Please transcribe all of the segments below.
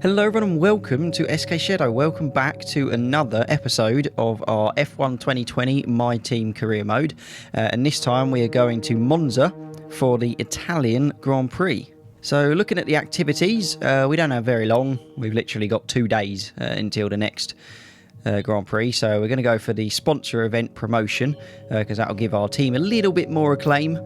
Hello everyone and welcome to SkShadow. Welcome back to another episode of our F1 2020 My Team Career Mode. And this time we are going to Monza for the Italian Grand Prix. So looking at the activities, we don't have very long. We've literally got 2 days until the next Grand Prix. So we're going to go for the sponsor event promotion because that'll give our team a little bit more acclaim.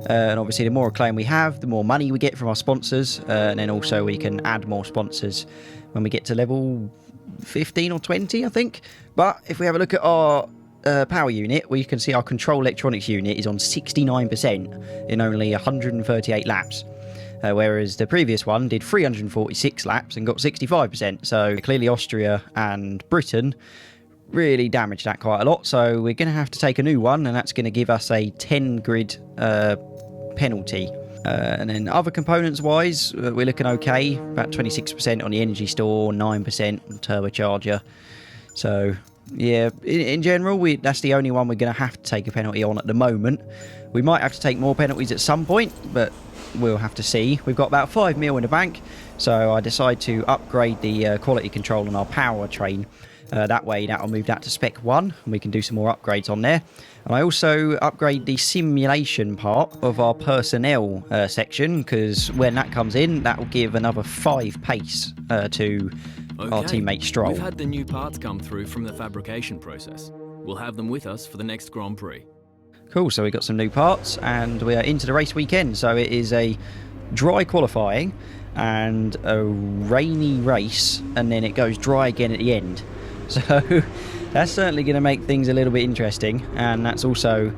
And obviously the more acclaim we have, the more money we get from our sponsors, and then also we can add more sponsors when we get to level 15 or 20, I think. But if we have a look at our power unit, we can see our control electronics unit is on 69% in only 138 laps. Whereas the previous one did 346 laps and got 65%. So clearly Austria and Britain really damaged that quite a lot. So we're going to have to take a new one, and that's going to give us a 10 grid penalty. And then other components wise, we're looking okay. About 26% on the energy store, 9% on turbocharger. So yeah, in general, that's the only one we're going to have to take a penalty on at the moment. We might have to take more penalties at some point, but we'll have to see. We've got about 5 mil in the bank, so I decide to upgrade the quality control on our powertrain. That way that'll move that to spec 1 and we can do some more upgrades on there. And I also upgrade the simulation part of our personnel section, because when that comes in, that will give another 5 pace to our teammate Stroll. We've had the new parts come through from the fabrication process. We'll have them with us for the next Grand Prix. Cool, so we got some new parts and we are into the race weekend. So it is a dry qualifying and a rainy race, and then it goes dry again at the end. So that's certainly going to make things a little bit interesting, and that's also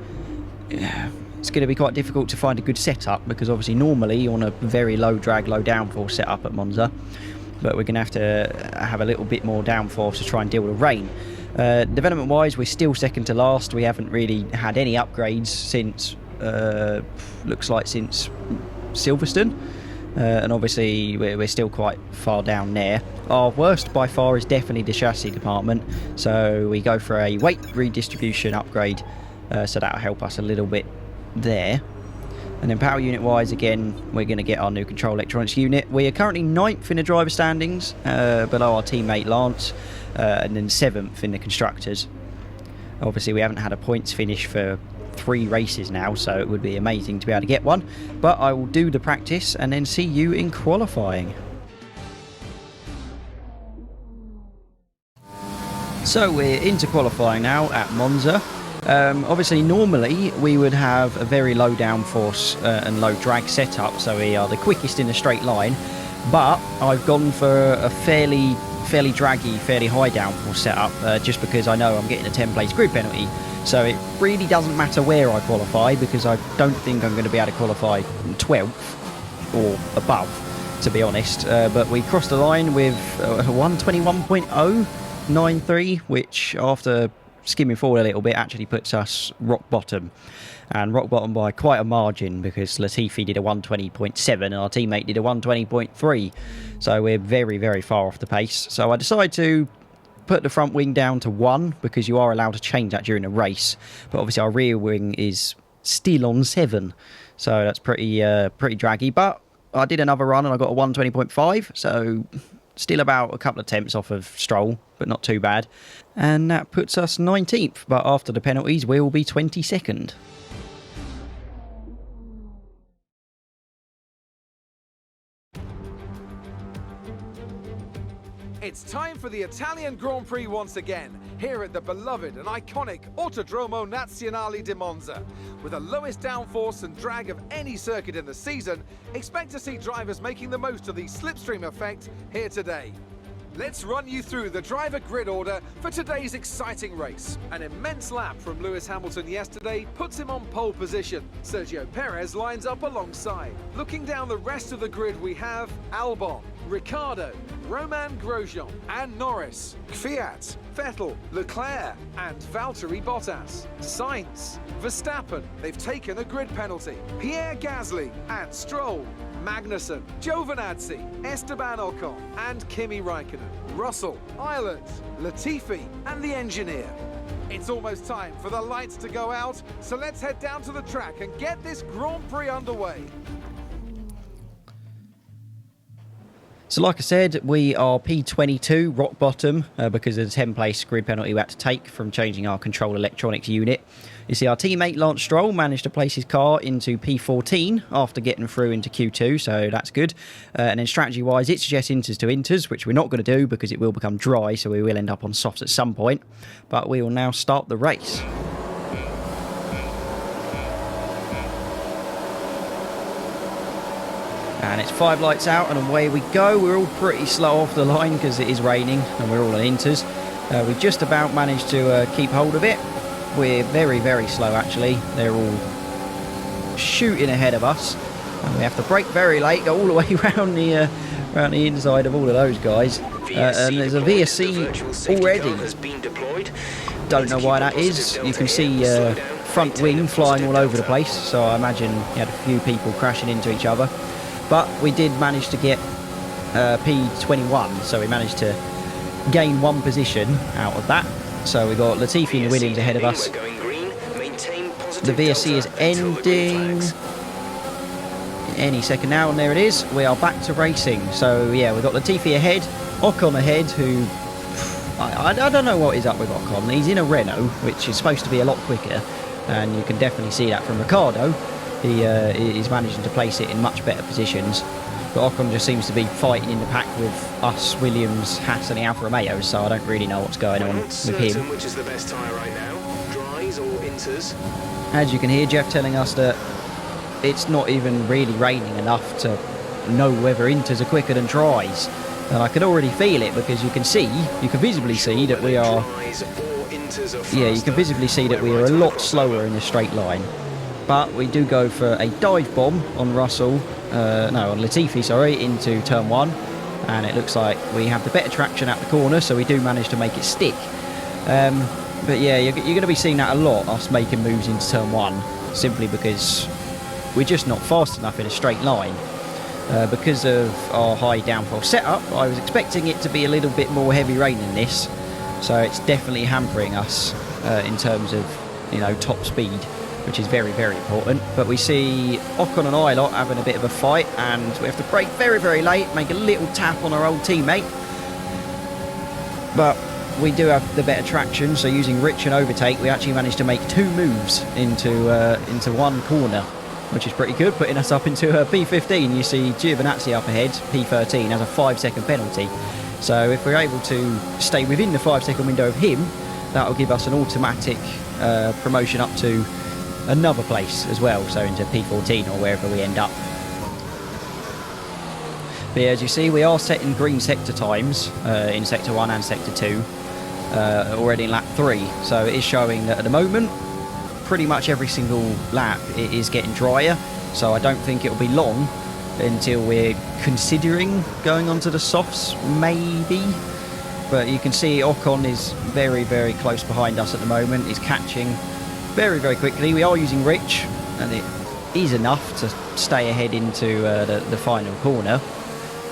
it's going to be quite difficult to find a good setup, because obviously normally you want a very low drag, low downforce setup at Monza, but we're going to have a little bit more downforce to try and deal with the rain. Development wise, we're still second to last. We haven't really had any upgrades since looks like since Silverstone. And obviously we're still quite far down there. Our worst by far is definitely the chassis department, so we go for a weight redistribution upgrade, so that'll help us a little bit there. And then power unit wise, again, we're going to get our new control electronics unit. We are currently 9th in the driver standings, below our teammate Lance, and then 7th in the constructors. Obviously we haven't had a points finish for 3 races now, so it would be amazing to be able to get one, but I will do the practice and then see you in qualifying. So we're into qualifying now at Monza. Obviously normally we would have a very low downforce and low drag setup, so we are the quickest in a straight line, but I've gone for a fairly draggy, fairly high downforce setup, just because I know I'm getting a 10 place grid penalty. So it really doesn't matter where I qualify, because I don't think I'm going to be able to qualify 12th or above, to be honest. But we crossed the line with 121.093, which after skimming forward a little bit actually puts us rock bottom. And rock bottom by quite a margin, because Latifi did a 120.7 and our teammate did a 120.3. So we're very, very far off the pace. So I decided to put the front wing down to 1, because you are allowed to change that during a race, but obviously our rear wing is still on 7, so that's pretty draggy. But I did another run and I got a 120.5, so still about a couple of tenths off of Stroll, but not too bad, and that puts us 19th, but after the penalties we'll be 22nd. It's time for the Italian Grand Prix once again, here at the beloved and iconic Autodromo Nazionale di Monza. With the lowest downforce and drag of any circuit in the season, expect to see drivers making the most of the slipstream effect here today. Let's run you through the driver grid order for today's exciting race. An immense lap from Lewis Hamilton yesterday puts him on pole position. Sergio Perez lines up alongside. Looking down the rest of the grid, we have Albon, Ricciardo, Romain Grosjean and Norris, Fiat, Vettel, Leclerc and Valtteri Bottas, Sainz, Verstappen, they've taken a grid penalty, Pierre Gasly and Stroll, Magnussen, Giovinazzi, Esteban Ocon and Kimi Raikkonen, Russell, Ireland, Latifi and the engineer. It's almost time for the lights to go out, so let's head down to the track and get this Grand Prix underway. So like I said, we are P22, rock bottom, because of the 10-place grid penalty we had to take from changing our control electronics unit. You see our teammate Lance Stroll managed to place his car into P14 after getting through into Q2, so that's good. And then strategy-wise, it suggests inters to inters, which we're not going to do because it will become dry, so we will end up on softs at some point. But we will now start the race. And it's 5 lights out and away we go. We're all pretty slow off the line because it is raining and we're all on inters. We just about managed to keep hold of it. We're very, very slow actually. They're all shooting ahead of us. And we have to brake very late, go all the way around the inside of all of those guys. And there's a VSC already. Don't know why that is. You can see front wing flying all over the place. So I imagine you had a few people crashing into each other. But we did manage to get P21, so we managed to gain 1 position out of that. So we got Latifi and Williams ahead of us. The VSC is ending any second now, and there it is. We are back to racing. So yeah, we've got Latifi ahead, Ocon ahead, who... I don't know what is up with Ocon. He's in a Renault, which is supposed to be a lot quicker, and you can definitely see that from Ricardo. He is managing to place it in much better positions. But Ocon just seems to be fighting in the pack with us, Williams, Haas and the Alfa Romeos, so I don't really know what's going on with him. Which is the best tyre right now, dries or inters? As you can hear, Jeff telling us that it's not even really raining enough to know whether inters are quicker than dries. And I can already feel it because you can visibly see that we are... Yeah, you can visibly see that we are a lot slower in a straight line. But we do go for a dive bomb on Russell, on Latifi, sorry, into turn 1. And it looks like we have the better traction at the corner, so we do manage to make it stick. But yeah, you're going to be seeing that a lot, us making moves into turn 1, simply because we're just not fast enough in a straight line. Because of our high downforce setup, I was expecting it to be a little bit more heavy rain than this. So it's definitely hampering us in terms of, top speed, which is very, very important. But we see Ocon and Ilott having a bit of a fight, and we have to brake very, very late, make a little tap on our old teammate. But we do have the better traction, so using Rich and overtake, we actually managed to make 2 moves into 1 corner, which is pretty good, putting us up into P15. You see Giovinazzi up ahead, P13, has a 5-second penalty. So if we're able to stay within the 5-second window of him, that'll give us an automatic promotion up to another place as well, so into P14 or wherever we end up. But yeah, as you see, we are setting green sector times in Sector 1 and Sector 2 already in lap 3. So it is showing that at the moment, pretty much every single lap it is getting drier. So I don't think it'll be long until we're considering going onto the softs, maybe. But you can see Ocon is very, very close behind us at the moment. He's catching very, very quickly. We are using Rich, and it is enough to stay ahead into the final corner.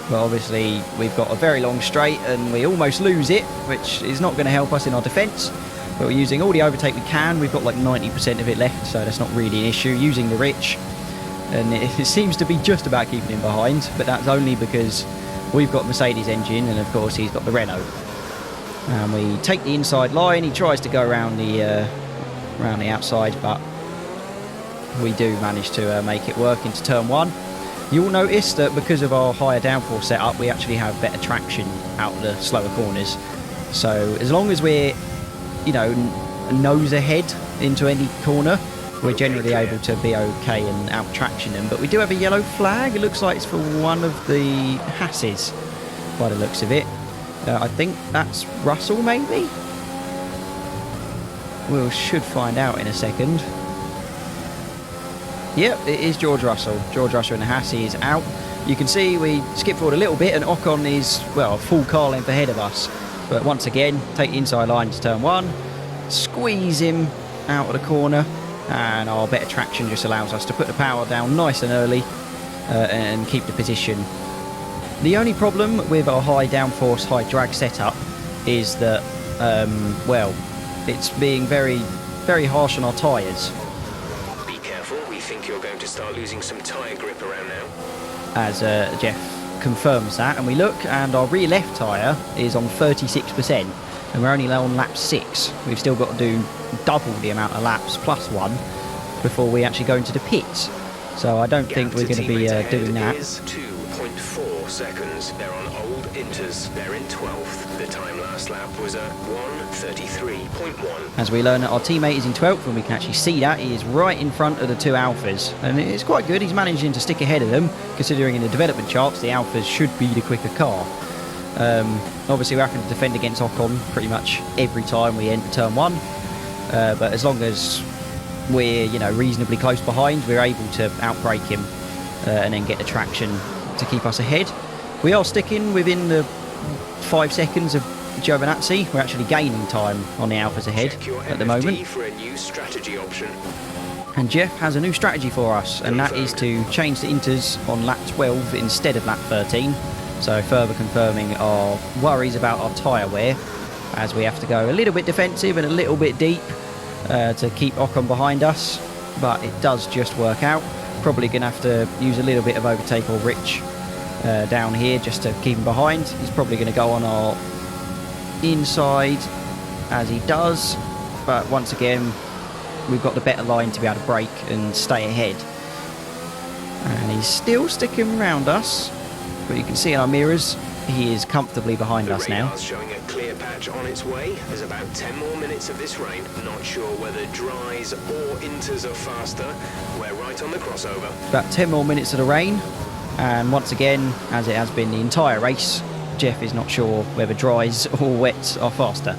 But obviously we've got a very long straight and we almost lose it, which is not going to help us in our defence. But we're using all the overtake we can. We've got like 90% of it left, so that's not really an issue. Using the Rich, and it seems to be just about keeping him behind, but that's only because we've got Mercedes engine and of course he's got the Renault. And we take the inside line. He tries to go around the outside, but we do manage to make it work into turn 1. You'll notice that because of our higher downforce setup, we actually have better traction out of the slower corners. So as long as we're, nose ahead into any corner, we're generally able to be okay and out traction them. But we do have a yellow flag. It looks like it's for one of the Hasses, by the looks of it. I think that's Russell, maybe? We should find out in a second. Yep, it is George Russell. George Russell and the Hasse is out. You can see we skip forward a little bit and Ocon is, well, a full car length ahead of us. But once again, take the inside line to turn 1, squeeze him out of the corner, and our better traction just allows us to put the power down nice and early and keep the position. The only problem with our high downforce, high drag setup is that, it's being very, very harsh on our tyres. Be careful, we think you're going to start losing some tyre grip around now. As Jeff confirms that, and we look, and our rear left tyre is on 36%, and we're only on lap 6. We've still got to do double the amount of laps plus 1 before we actually go into the pits. So I don't think we're going to be doing that. 2.4 seconds. They're on old inters. They're in 12th. The time last lap was a 1:33.1. As we learn that our teammate is in 12th, and we can actually see that he is right in front of the 2 alphas, and it's quite good. He's managing to stick ahead of them, considering in the development charts the alphas should be the quicker car. Obviously we're having to defend against Ocon pretty much every time we enter turn 1, but as long as we're reasonably close behind, we're able to outbrake him and then get the traction to keep us ahead. We are sticking within the 5 seconds of Giovinazzi. We're actually gaining time on the alphas ahead at the moment. For a new strategy option. And Jeff has a new strategy for us, and that is to change the inters on lap 12 instead of lap 13. So further confirming our worries about our tyre wear, as we have to go a little bit defensive and a little bit deep to keep Ocon behind us, but it does just work out. Probably going to have to use a little bit of overtake or Rich down here just to keep him behind. He's probably going to go on our inside as he does, but once again we've got the better line to be able to brake and stay ahead. And he's still sticking around us, but you can see in our mirrors he is comfortably behind us now. Showing a clear patch on its way. There's about 10 more minutes of this rain. Not sure whether dries or inters are faster. We're right on the crossover. About 10 more minutes of the rain, and once again, as it has been the entire race, Jeff is not sure whether dries or wets are faster.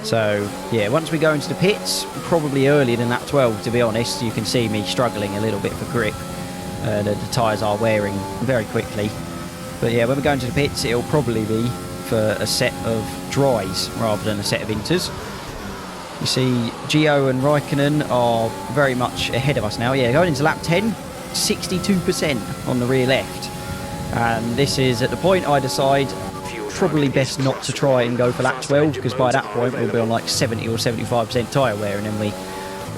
So yeah, once we go into the pits, probably earlier than lap 12 to be honest. You can see me struggling a little bit for grip. The tyres are wearing very quickly. But yeah, when we go into the pits, it'll probably be for a set of dries rather than a set of inters. You see Gio and Raikkonen are very much ahead of us now. Yeah, going into lap 10, 62% on the rear left. And this is at the point I decide probably best not to try and go for lap 12, because by that point we'll be on like 70 or 75% tyre wear, and then we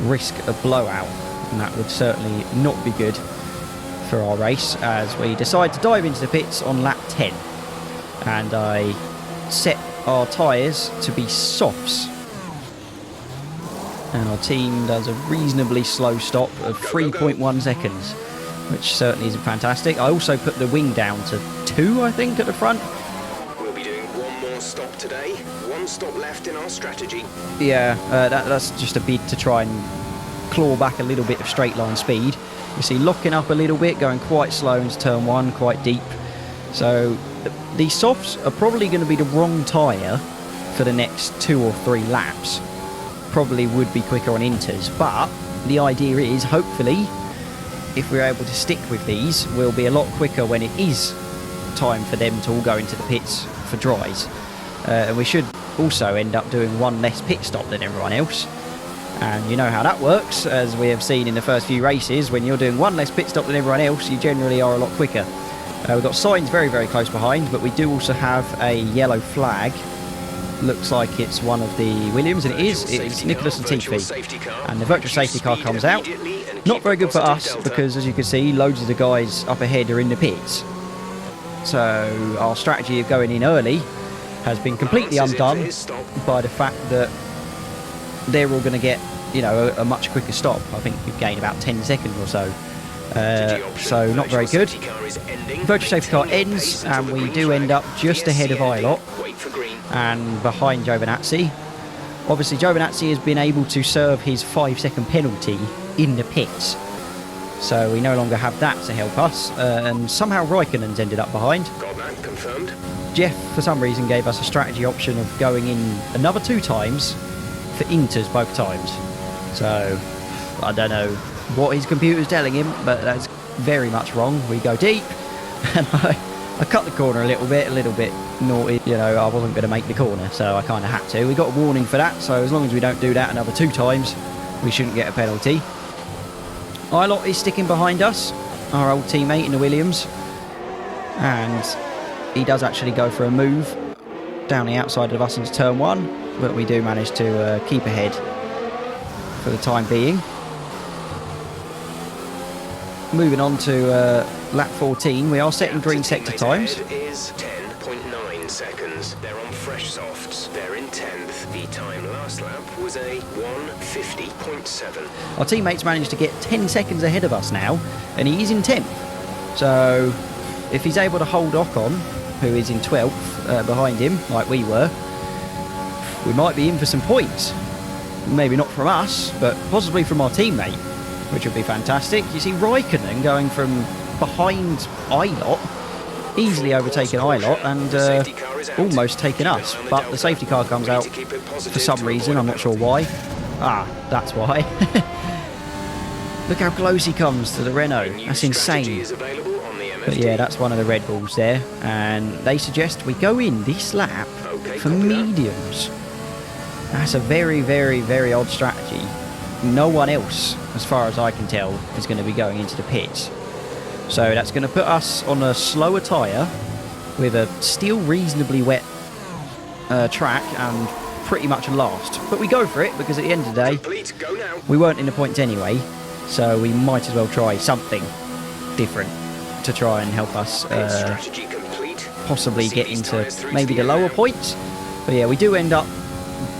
risk a blowout, and that would certainly not be good for our race, as we decide to dive into the pits on lap 10. And I set our tyres to be softs, and our team does a reasonably slow stop of 3.1 seconds, which certainly isn't fantastic. I also put the wing down to 2, I think, at the front. We'll be doing one more stop today. One stop left in our strategy. Yeah, that's just a bid to try and claw back a little bit of straight line speed. You see locking up a little bit, going quite slow into turn 1, quite deep. So these softs are probably going to be the wrong tyre for the next 2 or 3 laps. Probably would be quicker on inters, but the idea is hopefully if we're able to stick with these, we'll be a lot quicker when it is time for them to all go into the pits for dries. And we should also end up doing 1 less pit stop than everyone else. And you know how that works, as we have seen in the first few races. When you're doing 1 less pit stop than everyone else, you generally are a lot quicker. We've got Sainz very, very close behind, but we do also have a yellow flag. Looks like it's one of the Williams, and it is. It's Nicholas Latifi. And the virtual safety car comes out. Not very good for us, because as you can see, loads of the guys up ahead are in the pits. So our strategy of going in early has been completely undone by the fact that they're all going to get, a much quicker stop. I think we've gained about 10 seconds or so. So not very good. Virtual safety car ends, and we do end up just ahead of Ilott and behind Giovinazzi. Obviously, Giovinazzi has been able to serve his 5-second penalty in the pits, so we no longer have that to help us. And somehow Raikkonen's ended up behind. Got that confirmed. Jeff, for some reason, gave us a strategy option of going in another 2 times for inters both times. So I don't know what his computer's telling him, but that's very much wrong. We go deep, and I cut the corner a little bit naughty. I wasn't going to make the corner, so I kind of had to. We got a warning for that, so as long as we don't do that another 2 times, we shouldn't get a penalty. Ilott is sticking behind us, our old teammate in the Williams, and he does actually go for a move down the outside of us into turn 1, but we do manage to keep ahead for the time being. moving on to lap 14. We are setting green sector times. Is 10.9 seconds. They're on fresh softs. They're in 10th. The time last lap was a 1:50.7. Our teammates managed to get 10 seconds ahead of us now, and he is in 10th. So if he's able to hold Ocon, who is in 12th, behind him, like we were, we might be in for some points. Maybe not from us, but possibly from our teammate, which would be fantastic. You see Raikkonen going from behind Ilott, easily overtaking Ilott and almost taking us. But the safety car comes out for some reason, I'm not sure why. Ah, that's why. Look how close he comes to the Renault. That's insane. But yeah, that's one of the Red Bulls there. And they suggest we go in this lap for mediums. That's a very, very, very odd strategy. No one else, as far as I can tell, is going to be going into the pits. So that's going to put us on a slower tyre with a still reasonably wet track and pretty much a last. But we go for it because at the end of the day, we weren't in the points anyway. So we might as well try something different to try and help us possibly get into maybe the lower points. But yeah, we do end up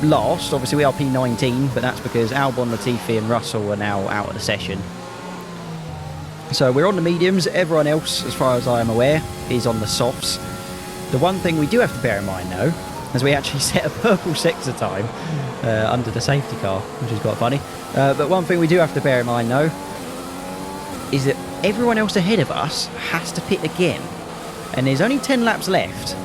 last. Obviously we are P19, but that's because Albon, Latifi and Russell are now out of the session. So we're on the mediums. Everyone else, as far as I am aware, is on the softs. The one thing we do have to bear in mind though, is we actually set a purple sector time under the safety car, which is quite funny. But one thing we do have to bear in mind though, is that everyone else ahead of us has to pit again. And there's only 10 laps left.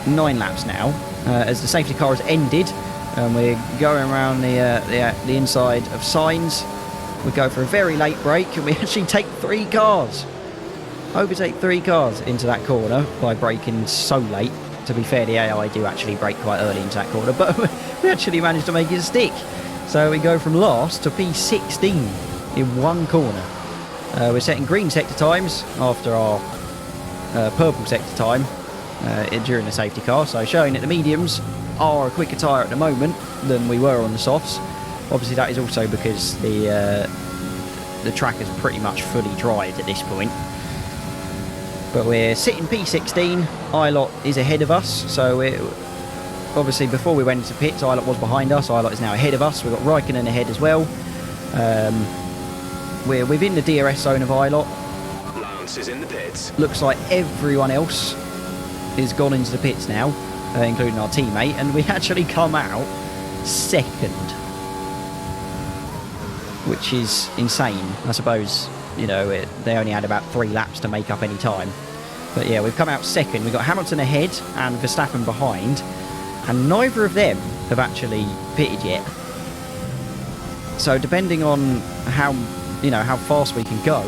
9 laps now, as the safety car has ended. And we're going around the inside of Sainz. We go for a very late break and we actually take 3 cars. Overtake 3 cars into that corner by braking so late. To be fair, the AI do actually brake quite early into that corner, but we actually managed to make it stick. So we go from last to P16 in one corner. We're setting green sector times after our purple sector time during the safety car. So showing that the mediums are a quicker tyre at the moment than we were on the softs. Obviously that is also because the track is pretty much fully dried at this point. But we're sitting P16. Ilott is ahead of us. So we're obviously before we went into pits, Ilott was behind us. Ilott is now ahead of us. We've got Raikkonen ahead as well. We're within the DRS zone of Ilott. Lance is in the pits. Looks like everyone else is gone into the pits now, including our teammate, and we actually come out second, which is insane. I suppose, you know, they only had about 3 laps to make up any time. But yeah, we've come out second. We've got Hamilton ahead and Verstappen behind, and neither of them have actually pitted yet. So depending on how fast we can go,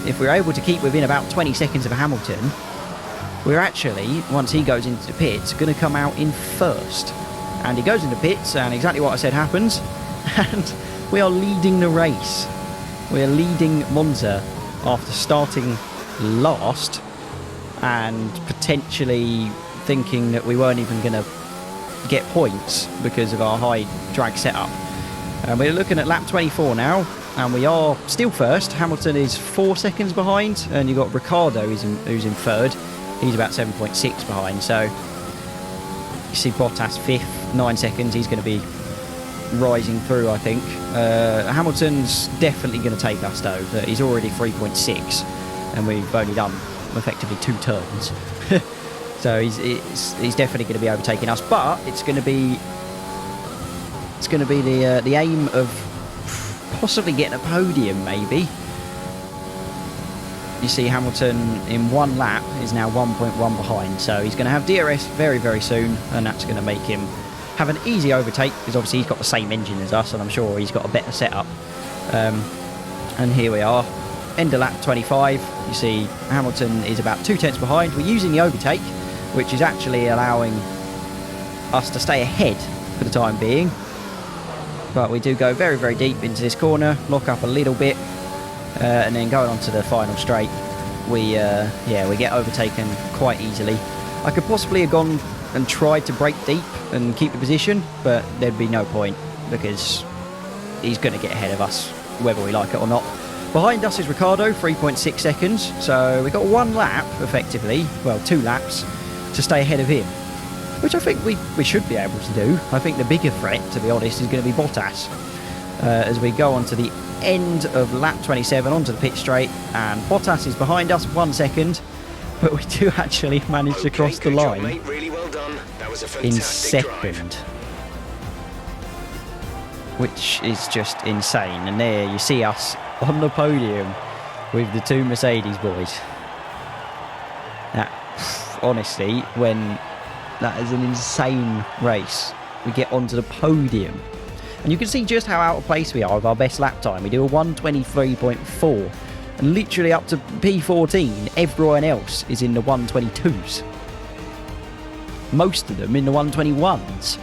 if we're able to keep within about 20 seconds of Hamilton, we're actually, once he goes into the pits, going to come out in first. And he goes into pits, and exactly what I said happens, and we are leading the race. We're leading Monza after starting last and potentially thinking that we weren't even going to get points because of our high drag setup. And we're looking at lap 24 now, and we are still first. Hamilton is 4 seconds behind, and you've got Ricciardo who's in third. He's about 7.6 behind. So you see Bottas 5th, 9 seconds. He's going to be rising through, I think. Hamilton's definitely going to take us though. He's already 3.6, and we've only done effectively 2 turns. So he's definitely going to be overtaking us. But it's going to be the aim of possibly getting a podium, maybe. You see Hamilton in 1 lap is now 1.1 behind, so he's going to have DRS very, very soon, and that's going to make him have an easy overtake, because obviously he's got the same engine as us, and I'm sure he's got a better setup. And here we are, end of lap 25. You see Hamilton is about 2 tenths behind. We're using the overtake, which is actually allowing us to stay ahead for the time being. But we do go very, very deep into this corner, lock up a little bit, and then going on to the final straight, we get overtaken quite easily. I could possibly have gone and tried to brake deep and keep the position, but there'd be no point because he's going to get ahead of us whether we like it or not. Behind us is Ricardo, 3.6 seconds. So we got 1 lap, effectively. Well, 2 laps to stay ahead of him, which I think we should be able to do. I think the bigger threat, to be honest, is going to be Bottas. As we go on to the end of lap 27, onto the pit straight, and Bottas is behind us 1 second, but we do actually manage to cross the line job, mate. Really well done. That was a in fantastic second. drive. Which is just insane. And there you see us on the podium with the 2 Mercedes boys. That, honestly, when that is an insane race, we get onto the podium. And you can see just how out of place we are with our best lap time. We do a 1:23.4. And literally up to P14, everyone else is in the 1:22s. Most of them in the 1:21s.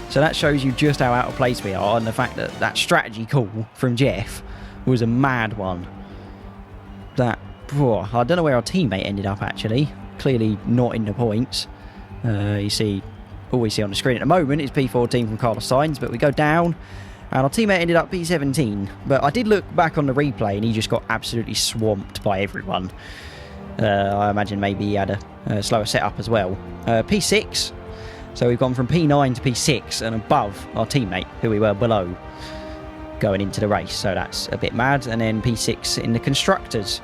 So that shows you just how out of place we are, and the fact that that strategy call from Jeff was a mad one. That, I don't know where our teammate ended up actually. Clearly not in the points. You see, all we see on the screen at the moment is P14 from Carlos Sainz, but we go down, and our teammate ended up P17. But I did look back on the replay, and he just got absolutely swamped by everyone. I imagine maybe he had a slower setup as well. P6. So we've gone from P9 to P6 and above our teammate, who we were below going into the race. So that's a bit mad. And then P6 in the Constructors.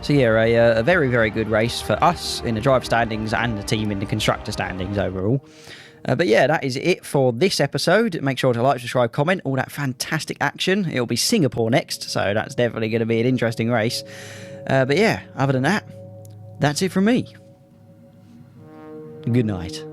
So yeah, a very, very good race for us in the driver standings and the team in the Constructor standings overall. But yeah, that is it for this episode. Make sure to like, subscribe, comment, all that fantastic action. It'll be Singapore next, so that's definitely going to be an interesting race. But yeah, other than that, that's it from me. Good night.